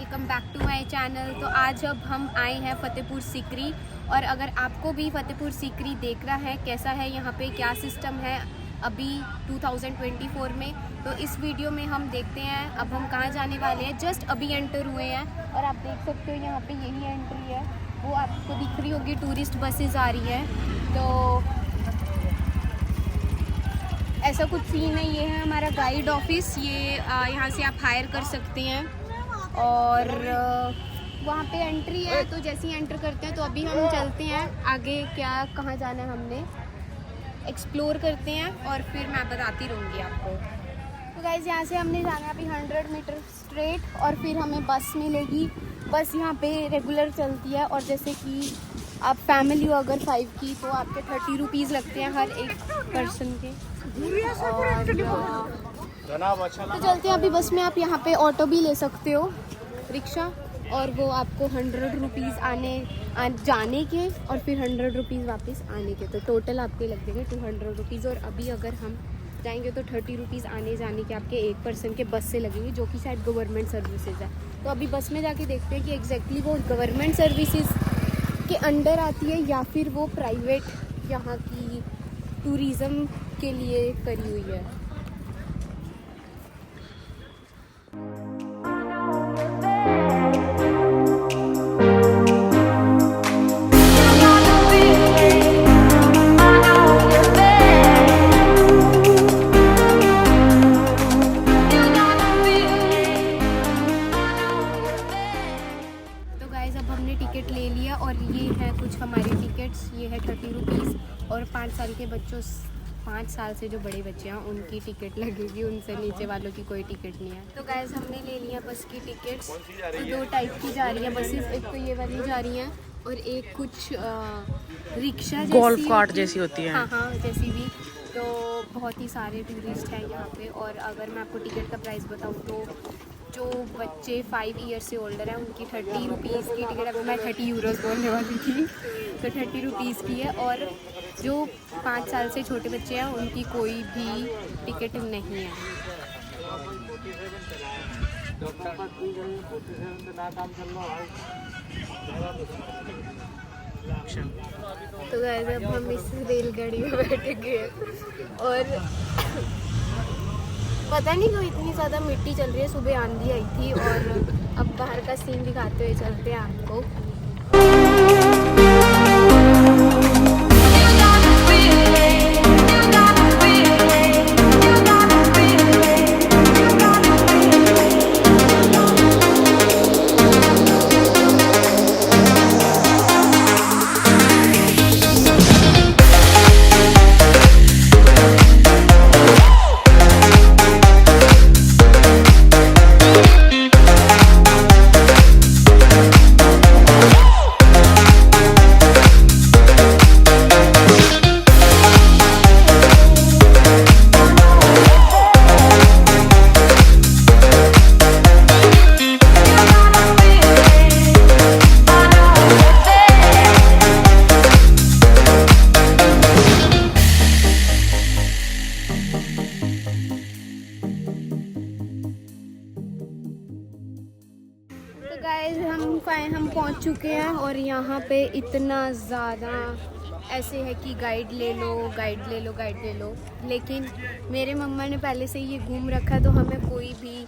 Welcome back to my channel. तो आज अब हम आए हैं फतेहपुर सीकरी, और अगर आपको भी फतेहपुर सीकरी देखना है कैसा है यहाँ पे, क्या सिस्टम है अभी 2024 में, तो इस वीडियो में हम देखते हैं। अब हम कहाँ जाने वाले हैं, जस्ट अभी एंटर हुए हैं और आप देख सकते हो यहाँ पे यही एंट्री है, वो आपको दिख रही होगी, टूरिस्ट बसेस आ रही हैं। तो ऐसा कुछ सीन है, ये है हमारा गाइड ऑफिस, ये यहाँ से आप हायर कर सकते हैं और वहाँ पे एंट्री है। तो जैसे ही एंटर करते हैं तो अभी हम चलते हैं आगे, क्या कहाँ जाना है हमने एक्सप्लोर करते हैं और फिर मैं बताती रहूँगी आपको। तो गाइस यहाँ से हमने जाना है अभी 100 मीटर स्ट्रेट और फिर हमें बस मिलेगी। बस यहाँ पे रेगुलर चलती है और जैसे कि आप फैमिली हो अगर 5 की तो आपके 30 रुपीज़ लगते हैं हर एक पर्सन के। तो चलते हैं अभी बस में। आप यहाँ पे ऑटो भी ले सकते हो, रिक्शा, और वो आपको 100 रुपीज़ जाने के और फिर 100 रुपीज़ वापस आने के, तो टोटल आपके लग जाएंगे 200 रुपीज़। और अभी अगर हम जाएंगे तो 30 रुपीज़ आने जाने के आपके एक पर्सन के बस से लगेंगे, जो कि शायद गवर्नमेंट सर्विसेज है। तो अभी बस में जाके देखते हैं कि एग्जैक्टली वो गवर्नमेंट सर्विसेज के अंडर आती है या फिर वो प्राइवेट यहाँ की टूरिज़्म के लिए करी हुई है। अब हमने टिकट ले लिया और ये है कुछ हमारी टिकट्स, ये है 30 रुपीज़ और 5 साल के बच्चों, 5 साल से जो बड़े बच्चे हैं उनकी टिकट लगेगी, उनसे नीचे वालों की कोई टिकट नहीं है। तो गाइस हमने ले लिया बस की टिकट्स। तो 2 टाइप की जा रही है बसेस, एक तो ये वाली जा रही हैं और एक कुछ रिक्शा जैसी, गोल्फ कार्ट जैसी होती है। हाँ जैसी भी। तो बहुत ही सारे टूरिस्ट हैं यहाँ पे। और अगर मैं आपको टिकट का प्राइस बताऊँ तो जो बच्चे 5 ईयर से ओल्डर हैं उनकी 30 रुपीज़ की टिकट, अब मैं 30 यूरोज़ बोलने वाली थी, तो 30 रुपीज़ की है। और जो 5 साल से छोटे बच्चे हैं उनकी कोई भी टिकट नहीं है। तो गाइस अब हम इस रेलगाड़ी में बैठ गए और पता नहीं क्यों इतनी ज़्यादा मिट्टी चल रही है, सुबह आंधी आई थी। और अब बाहर का सीन दिखाते हुए चलते हैं आपको। गाइस हम पहुंच चुके हैं और यहाँ पे इतना ज़्यादा ऐसे है कि गाइड ले लो गाइड ले लो गाइड ले लो, लेकिन मेरे मम्मा ने पहले से ये घूम रखा तो हमें कोई भी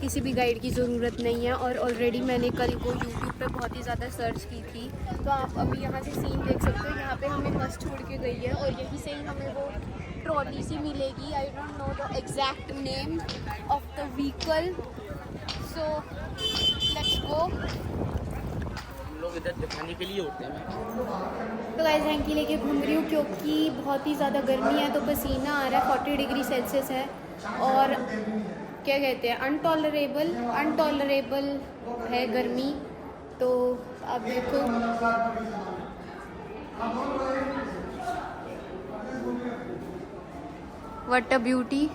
किसी भी गाइड की ज़रूरत नहीं है। और ऑलरेडी मैंने कल को यूट्यूब पे बहुत ही ज़्यादा सर्च की थी। तो आप अभी यहाँ से सीन देख सकते हो, यहाँ पे हमें बस छोड़ के गई है और यहीं से ही हमें वो ट्रॉली सी मिलेगी। I don't know the exact name of the vehicle, so let's go. लोग इधर दिखाने के लिए होते हैं। तो गाइस हैंकी लेके घूम रही हूँ क्योंकि बहुत ही ज़्यादा गर्मी है, तो पसीना आ रहा है, 40 डिग्री सेल्सियस है और क्या कहते हैं अनटॉलरेबल है गर्मी। तो अब देखो व्हाट अ ब्यूटी।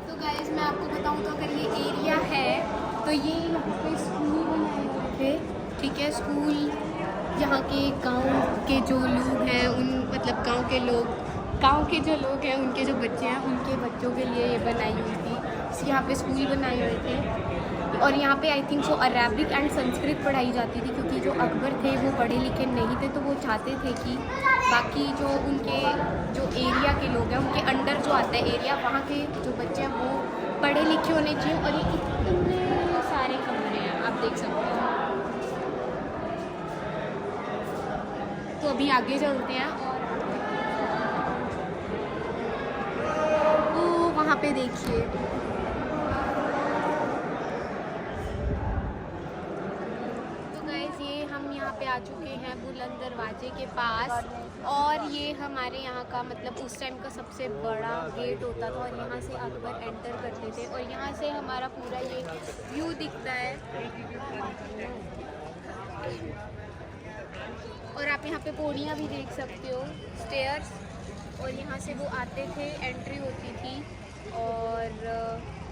तो गाइस मैं आपको बताऊँ तो अगर ये एरिया है तो ये यहाँ पे स्कूल बनाए हुए थे, ठीक है। स्कूल यहाँ के गांव के जो लोग हैं उन मतलब गांव के जो लोग हैं उनके जो बच्चे हैं उनके बच्चों के लिए ये बनाई हुई थी यहाँ पे स्कूल बनाए हुए थे और यहाँ पे I think so Arabic and Sanskrit पढ़ाई जाती थी, क्योंकि जो अकबर थे वो पढ़े लिखे नहीं थे, तो वो चाहते थे कि बाकी जो उनके जो एरिया के लोग हैं उनके अंडर जो आता है एरिया, वहाँ के जो बच्चे हैं वो पढ़े लिखे होने चाहिए। और ये इतने सारे कमरे हैं, आप देख सकते हैं। तो अभी आगे चलते हैं और वहाँ पे देखिए तो गाइस ये हम यहाँ पे आ चुके हैं बुलंद दरवाजे के पास, और ये हमारे यहाँ का मतलब उस टाइम का सबसे बड़ा गेट होता था और यहाँ से अकबर एंटर करते थे और यहाँ से हमारा पूरा ये व्यू दिखता है। और आप यहाँ पे पौड़ियाँ भी देख सकते हो, स्टेयर्स, और यहाँ से वो आते थे, एंट्री होती थी और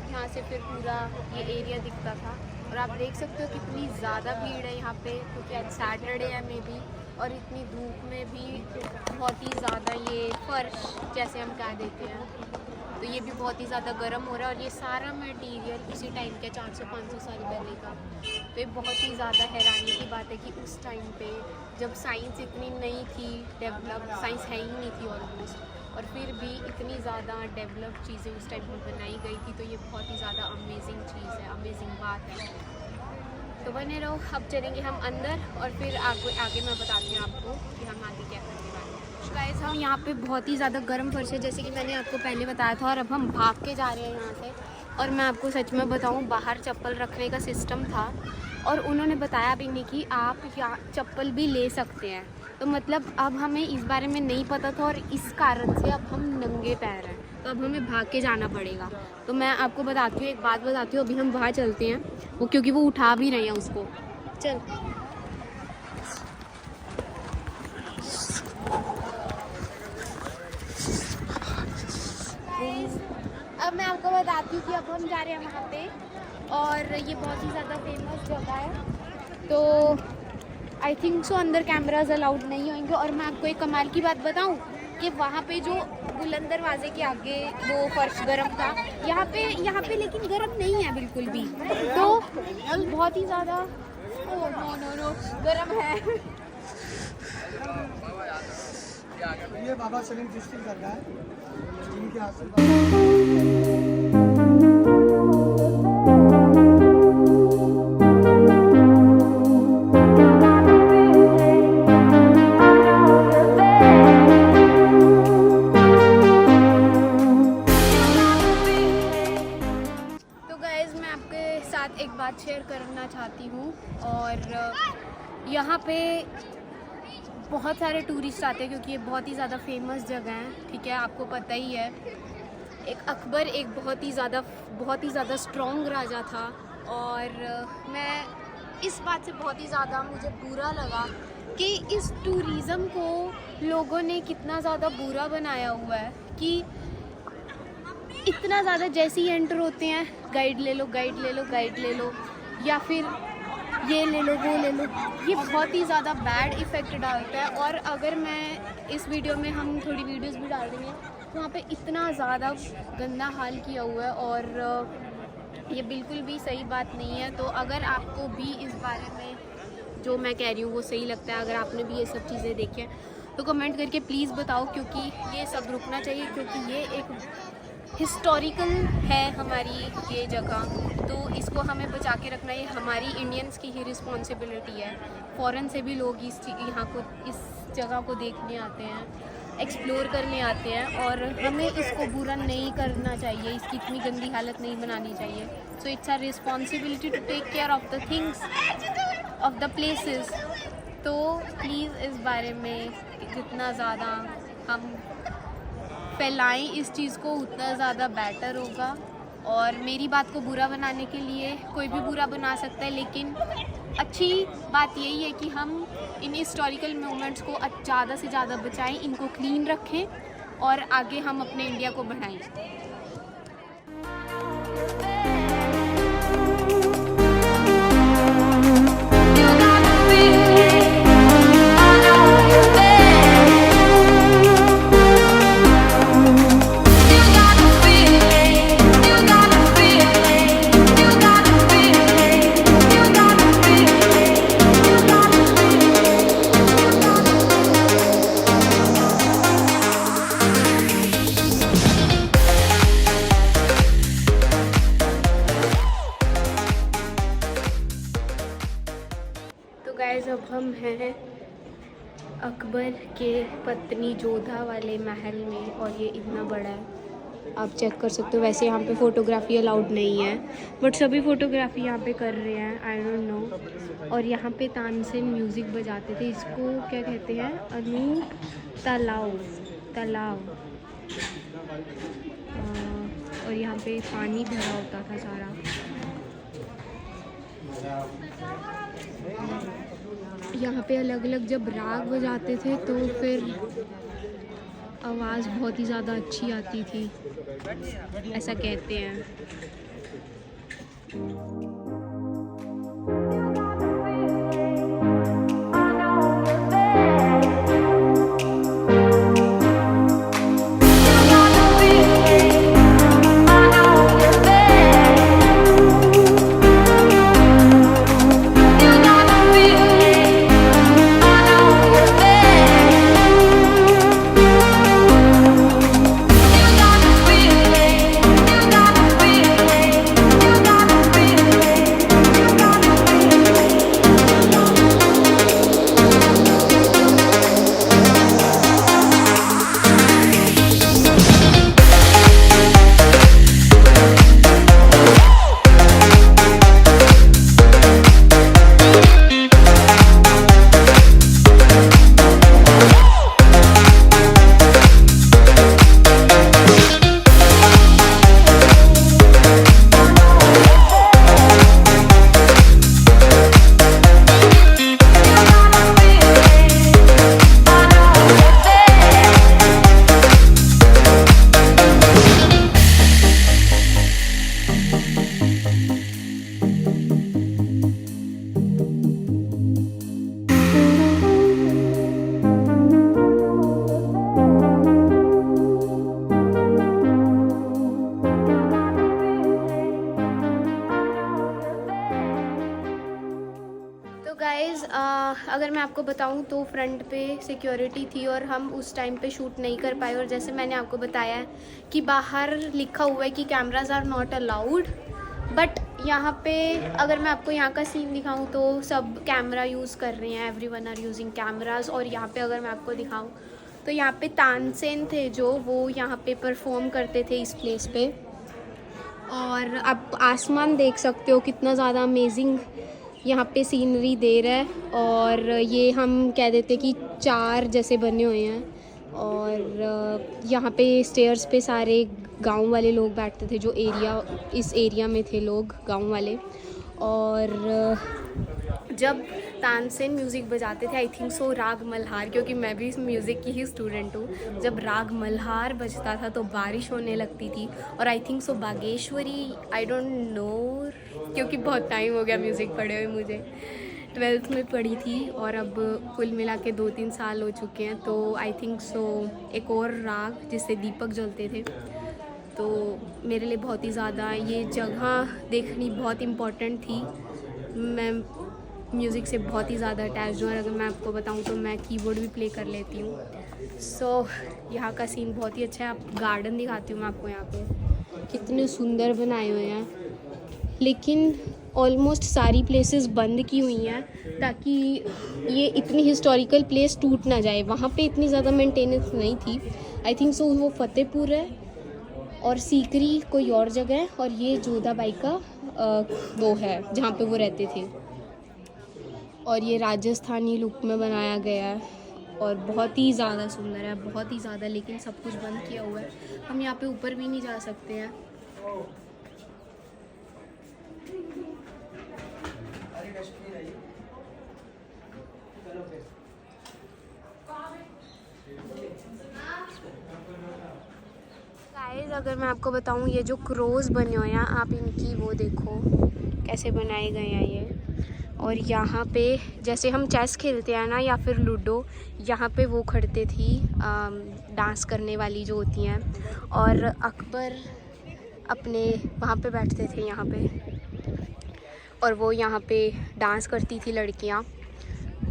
यहाँ से फिर पूरा ये एरिया दिखता था। और आप देख सकते हो कितनी ज़्यादा भीड़ है यहाँ पे, क्योंकि आज सैटरडे है मे बी, और इतनी धूप में भी बहुत ही ज़्यादा ये फर्श जैसे हम कह देते हैं, तो ये भी बहुत ही ज़्यादा गर्म हो रहा है। और ये सारा मटेरियल उसी टाइम के 400-500 साल पहले का, तो ये बहुत ही ज़्यादा हैरानी की बात है कि उस टाइम पे जब साइंस इतनी नहीं थी डेवलप, साइंस है ही नहीं थी ऑलमोस्ट, और फिर भी इतनी ज़्यादा डेवलप चीज़ें उस टाइम में बनाई गई थी, तो ये बहुत ही ज़्यादा अमेजिंग चीज़ है, अमेजिंग बात है। तो बने रहो, अब चलेंगे हम अंदर और फिर आगे मैं बताती हूँ आपको कि हम आगे क्या करने वाले हैं। गाइस हम यहाँ पे बहुत ही ज़्यादा गर्म फर्श है, जैसे कि मैंने आपको पहले बताया था, और अब हम भाग के जा रहे हैं यहाँ से। और मैं आपको सच में बताऊँ, बाहर चप्पल रखने का सिस्टम था और उन्होंने बताया भी नहीं कि आप यहाँ चप्पल भी ले सकते हैं, तो मतलब अब हमें इस बारे में नहीं पता था और इस कारण से अब हम नंगे पैर हैं, तो अब हमें भाग के जाना पड़ेगा। तो मैं आपको बताती हूँ, एक बात बताती हूँ, अभी हम वहाँ चलते हैं, वो क्योंकि वो उठा भी रहे हैं उसको। चल अब मैं आपको बताती हूँ कि अब हम जा रहे हैं वहाँ पे, और ये बहुत ही ज़्यादा फेमस जगह है, तो आई थिंक सो अंदर कैमराज अलाउड नहीं होंगे। और मैं आपको एक कमाल की बात बताऊँ कि वहाँ पे जो बुलंद दरवाजे के आगे वो फर्श गर्म था, यहाँ पे लेकिन गर्म नहीं है बिल्कुल भी, तो बहुत ही ज़्यादा नो गर्म है। ये बाबा सलीम चिश्ती कर रहा है, इनके हाथ से एक बात शेयर करना चाहती हूँ, और यहाँ पे बहुत सारे टूरिस्ट आते हैं क्योंकि ये बहुत ही ज़्यादा फेमस जगह है, ठीक है, आपको पता ही है। एक अकबर एक बहुत ही ज़्यादा स्ट्रॉन्ग राजा था, और मैं इस बात से बहुत ही ज़्यादा मुझे बुरा लगा कि इस टूरिज़म को लोगों ने कितना ज़्यादा बुरा बनाया हुआ है कि इतना ज़्यादा जैसे ही एंटर होते हैं गाइड ले लो, गाइड ले लो, गाइड ले लो, या फिर ये ले लो, वो ले लो, ये बहुत ही ज़्यादा बैड इफ़ेक्ट डालता है। और अगर मैं इस वीडियो में हम थोड़ी वीडियोस भी डाल देंगे, तो वहाँ पे इतना ज़्यादा गंदा हाल किया हुआ है, और ये बिल्कुल भी सही बात नहीं है। तो अगर आपको भी इस बारे में जो मैं कह रही हूँ वो सही लगता है, अगर आपने भी ये सब चीज़ें देखी हैं, तो कमेंट करके प्लीज़ बताओ, क्योंकि ये सब रुकना चाहिए, क्योंकि ये एक हिस्टोरिकल है हमारी ये जगह, तो इसको हमें बचा के रखना, ये हमारी इंडियंस की ही रिस्पॉन्सिबिलिटी है। फ़ॉरेन से भी लोग इस जगह को देखने आते हैं, एक्सप्लोर करने आते हैं, और हमें इसको बुरा नहीं करना चाहिए, इसकी इतनी गंदी हालत नहीं बनानी चाहिए। So it's a responsibility to take care of the things, of the places. तो प्लीज़ इस बारे में जितना ज़्यादा हम फैलाएं इस चीज़ को, उतना ज़्यादा बेटर होगा। और मेरी बात को बुरा बनाने के लिए कोई भी बुरा बना सकता है, लेकिन अच्छी बात यही है कि हम इन हिस्टोरिकल मोमेंट्स को ज़्यादा से ज़्यादा बचाएं, इनको क्लीन रखें, और आगे हम अपने इंडिया को बढ़ाएं। गाइस अब हम हैं अकबर के पत्नी जोधा वाले महल में और ये इतना बड़ा है, आप चेक कर सकते हो। वैसे यहाँ पे फ़ोटोग्राफी अलाउड नहीं है बट सभी फ़ोटोग्राफी यहाँ पे कर रहे हैं, आई डोंट नो। और यहाँ पे तानसेन म्यूज़िक बजाते थे, इसको क्या कहते हैं, अनु तालाव। और यहाँ पे पानी भरा होता था सारा। यहाँ पे अलग अलग जब राग बजाते थे तो फिर आवाज़ बहुत ही ज़्यादा अच्छी आती थी, ऐसा कहते हैं। अगर मैं आपको बताऊं तो फ्रंट पे सिक्योरिटी थी और हम उस टाइम पे शूट नहीं कर पाए। और जैसे मैंने आपको बताया है कि बाहर लिखा हुआ है कि cameras are not allowed, but यहाँ पे अगर मैं आपको यहाँ का सीन दिखाऊं तो सब कैमरा यूज़ कर रहे हैं, एवरीवन आर यूजिंग कैमराज। और यहाँ पे अगर मैं आपको दिखाऊं तो यहाँ पे तानसेन थे जो वो यहाँ पे परफॉर्म करते थे इस प्लेस पे। और आप आसमान देख सकते हो कितना ज़्यादा अमेजिंग यहाँ पे सीनरी दे रहा है। और ये हम कह देते कि 4 जैसे बने हुए हैं। और यहाँ पे स्टेयर्स पे सारे गांव वाले लोग बैठते थे, जो इस एरिया में थे लोग, गांव वाले। और जब तानसेन म्यूज़िक बजाते थे, आई थिंक सो राग मल्हार, क्योंकि मैं भी म्यूज़िक की ही स्टूडेंट हूँ, जब राग मल्हार बजता था तो बारिश होने लगती थी। और I think so Bageshwari, I don't know, क्योंकि बहुत टाइम हो गया म्यूज़िक पढ़े हुए, मुझे 12th में पढ़ी थी और अब कुल मिला के 2-3 साल हो चुके हैं। तो आई थिंक सो एक और राग जिससे दीपक जलते थे। तो मेरे लिए बहुत ही ज़्यादा ये जगह देखनी बहुत इम्पॉर्टेंट थी। मैं म्यूज़िक से बहुत ही ज़्यादा अटैच हूँ और अगर मैं आपको बताऊँ तो मैं कीबोर्ड भी प्ले कर लेती हूँ। सो यहाँ का सीन बहुत ही अच्छा है। आप गार्डन दिखाती हूँ मैं आपको, यहाँ पे कितने सुंदर बनाए हुए हैं। लेकिन ऑलमोस्ट सारी प्लेसेस बंद की हुई हैं ताकि ये इतनी हिस्टोरिकल प्लेस टूट ना जाए। वहाँ पे इतनी ज़्यादा मेंटेनेंस नहीं थी। आई थिंक सो वो फतेहपुर है और सीकरी कोई और जगह है, और ये जोधाबाई का वो है जहाँ पे वो रहते थे। और ये राजस्थानी लुक में बनाया गया है और बहुत ही ज़्यादा सुंदर है, बहुत ही ज़्यादा। लेकिन सब कुछ बंद किया हुआ है, हम यहाँ पे ऊपर भी नहीं जा सकते हैं। गाइस अगर मैं आपको बताऊँ, ये जो क्रोज बने हुए हैं, आप इनकी वो देखो कैसे बनाए गए हैं ये। और यहाँ पे जैसे हम चेस खेलते हैं ना या फिर लूडो, यहाँ पे वो खड़ते थी डांस करने वाली जो होती हैं। और अकबर अपने वहाँ पे बैठते थे यहाँ पे, और वो यहाँ पे डांस करती थी लड़कियाँ।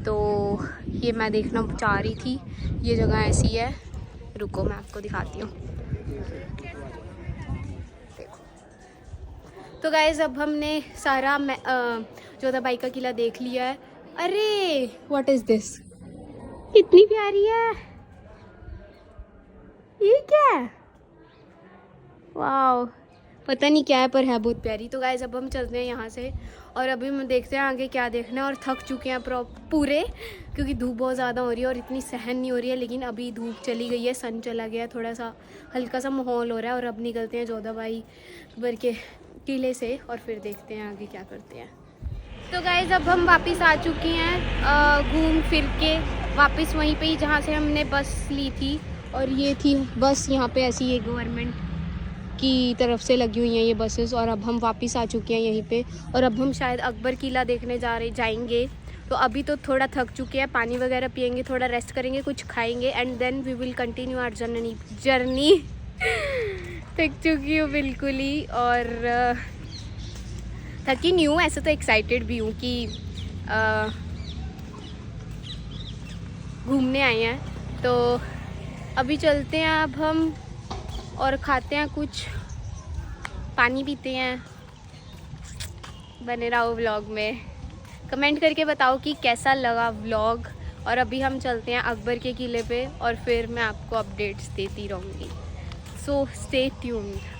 तो ये मैं देखना चाह रही थी, ये जगह ऐसी है। रुको मैं आपको दिखाती हूँ। तो गाइज़ अब हमने सारा जोधाबाई का किला देख लिया है। अरे व्हाट इज दिस, इतनी प्यारी है, ये क्या है? वाओ, पता नहीं क्या है पर है बहुत प्यारी। तो गाइस अब हम चलते हैं यहाँ से और अभी हम देखते हैं आगे क्या देखना है। और थक चुके हैं पूरे, क्योंकि धूप बहुत ज़्यादा हो रही है और इतनी सहन नहीं हो रही है। लेकिन अभी धूप चली गई है, सन चला गया, थोड़ा सा हल्का सा माहौल हो रहा है। और अब निकलते हैं जोधाबाई अकबर के किले से और फिर देखते हैं आगे क्या करते हैं। तो गाइस अब हम वापस आ चुके हैं घूम फिर के वापस वहीं पे ही जहाँ से हमने बस ली थी। और ये थी बस यहाँ पे ऐसी, ये गवर्नमेंट की तरफ से लगी हुई हैं ये बसेस। और अब हम वापस आ चुके हैं यहीं पे और अब हम शायद अकबर किला देखने जाएंगे। तो अभी तो थोड़ा थक चुके हैं, पानी वगैरह पियेंगे, थोड़ा रेस्ट करेंगे, कुछ खाएंगे and then we will continue our journey. थक चुकी हूँ बिल्कुल ही, और थकी नहीं हूँ, ऐसे तो एक्साइटेड भी हूँ कि घूमने आए हैं। तो अभी चलते हैं अब हम और खाते हैं कुछ, पानी पीते हैं। बने रहो व्लॉग में, कमेंट करके बताओ कि कैसा लगा व्लॉग। और अभी हम चलते हैं अकबर के किले पे और फिर मैं आपको अपडेट्स देती रहूँगी। So stay tuned.